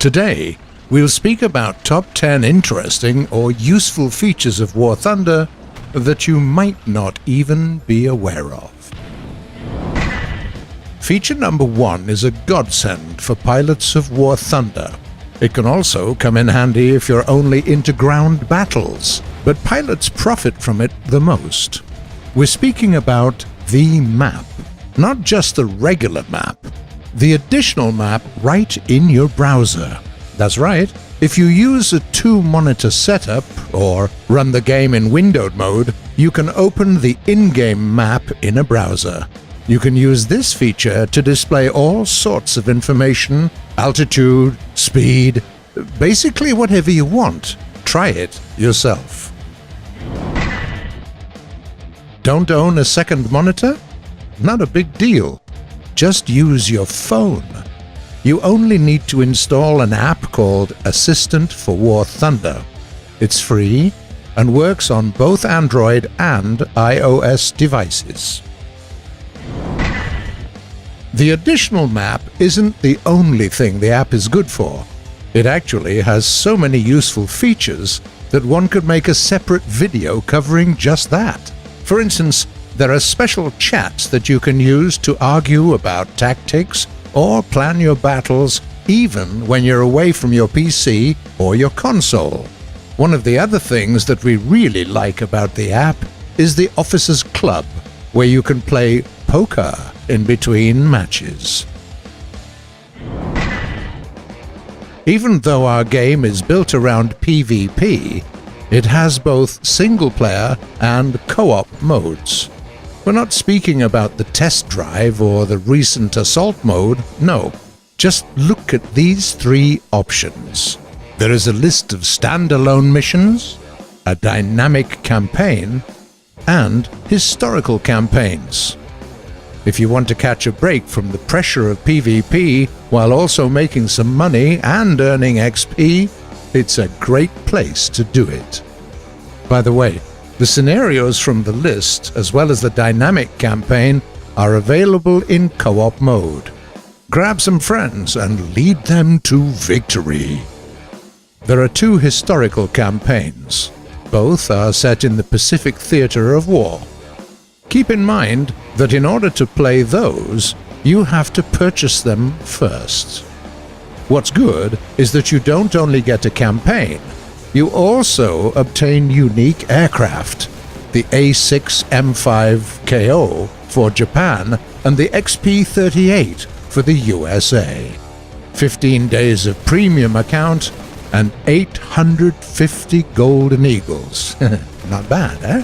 Today, we'll speak about top 10 interesting or useful features of War Thunder that you might not even be aware of. Feature number 1 is a godsend for pilots of War Thunder. It can also come in handy if you're only into ground battles, but pilots profit from it the most. We're speaking about the map, not just the regular map, the additional map right in your browser. That's right, if you use a 2-monitor setup or run the game in windowed mode, you can open the in-game map in a browser. You can use this feature to display all sorts of information, altitude, speed, basically whatever you want. Try it yourself. Don't own a second monitor? Not a big deal. Just use your phone. You only need to install an app called Assistant for War Thunder. It's free and works on both Android and iOS devices. The additional map isn't the only thing the app is good for. It actually has so many useful features that one could make a separate video covering just that. For instance, there are special chats that you can use to argue about tactics or plan your battles even when you're away from your PC or your console. One of the other things that we really like about the app is the Officers Club, where you can play poker in between matches. Even though our game is built around PvP, it has both single-player and co-op modes. We're not speaking about the test drive or the recent assault mode, no. Just look at these 3 options. There is a list of standalone missions, a dynamic campaign, and historical campaigns. If you want to catch a break from the pressure of PvP while also making some money and earning XP, it's a great place to do it. By the way, the scenarios from the list, as well as the dynamic campaign, are available in co-op mode. Grab some friends and lead them to victory. There are 2 historical campaigns. Both are set in the Pacific Theater of War. Keep in mind that in order to play those, you have to purchase them first. What's good is that you don't only get a campaign, you also obtain unique aircraft, the A6M5KO for Japan and the XP-38 for the USA. 15 days of premium account and 850 golden eagles. Not bad, eh?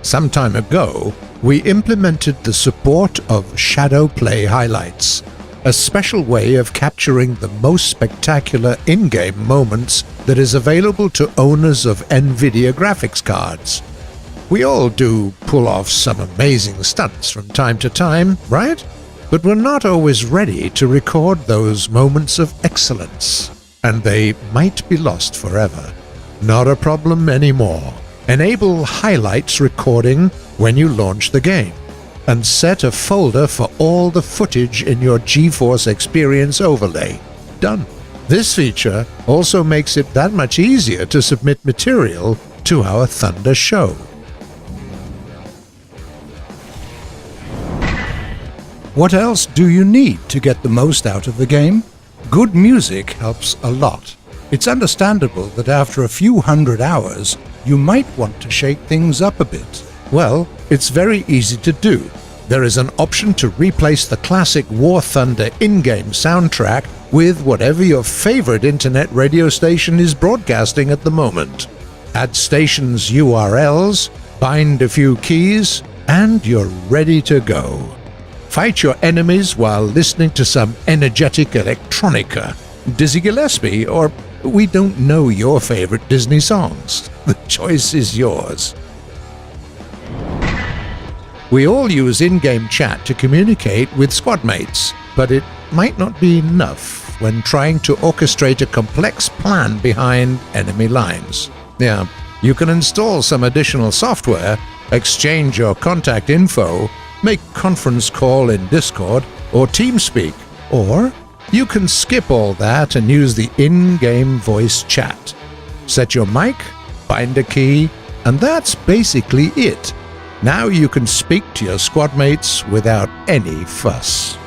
Some time ago, we implemented the support of Shadow Play Highlights, a special way of capturing the most spectacular in-game moments that is available to owners of NVIDIA graphics cards. We all do pull off some amazing stunts from time to time, right? But we're not always ready to record those moments of excellence, and they might be lost forever. Not a problem anymore. Enable highlights recording when you launch the game, and set a folder for all the footage in your GeForce Experience overlay. Done. This feature also makes it that much easier to submit material to our Thunder show. What else do you need to get the most out of the game? Good music helps a lot. It's understandable that after a few hundred hours, you might want to shake things up a bit. Well, it's very easy to do. There is an option to replace the classic War Thunder in-game soundtrack with whatever your favorite internet radio station is broadcasting at the moment. Add station's URLs, bind a few keys, and you're ready to go. Fight your enemies while listening to some energetic electronica, Dizzy Gillespie, or we don't know your favorite Disney songs. The choice is yours. We all use in-game chat to communicate with squad mates, but it might not be enough when trying to orchestrate a complex plan behind enemy lines. Yeah, you can install some additional software, exchange your contact info, make conference call in Discord or TeamSpeak, or You can skip all that and use the in-game voice chat. Set your mic, find a key, and that's basically it. Now you can speak to your squad mates without any fuss.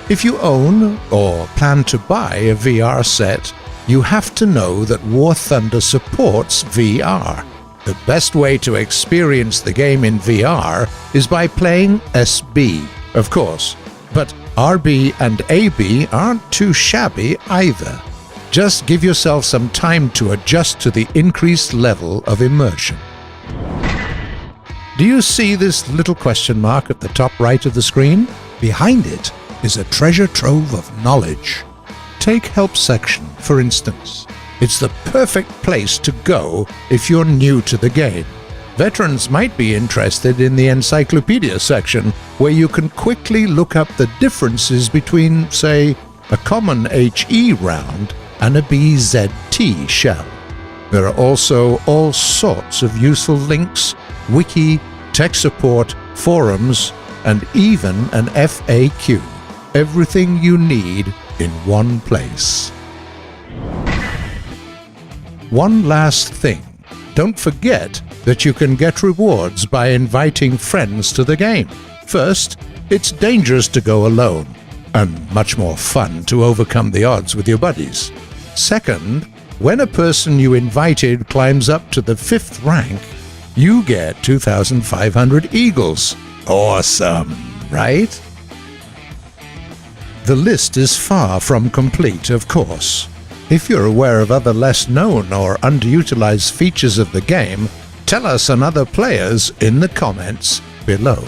If you own or plan to buy a VR set, you have to know that War Thunder supports VR. The best way to experience the game in VR is by playing SB, of course, but RB and AB aren't too shabby either. Just give yourself some time to adjust to the increased level of immersion. Do you see this little question mark at the top right of the screen? Behind it is a treasure trove of knowledge. Take Help section, for instance. It's the perfect place to go if you're new to the game. Veterans might be interested in the Encyclopedia section, where you can quickly look up the differences between, say, a common HE round and a BZT shell. There are also all sorts of useful links, wiki, tech support, forums, and even an FAQ. Everything you need in one place. One last thing. Don't forget that you can get rewards by inviting friends to the game. First, it's dangerous to go alone, and much more fun to overcome the odds with your buddies. Second, when a person you invited climbs up to the 5th rank, you get 2,500 eagles. Awesome, right? The list is far from complete, of course. If you're aware of other less known or underutilized features of the game, tell us and other players in the comments below.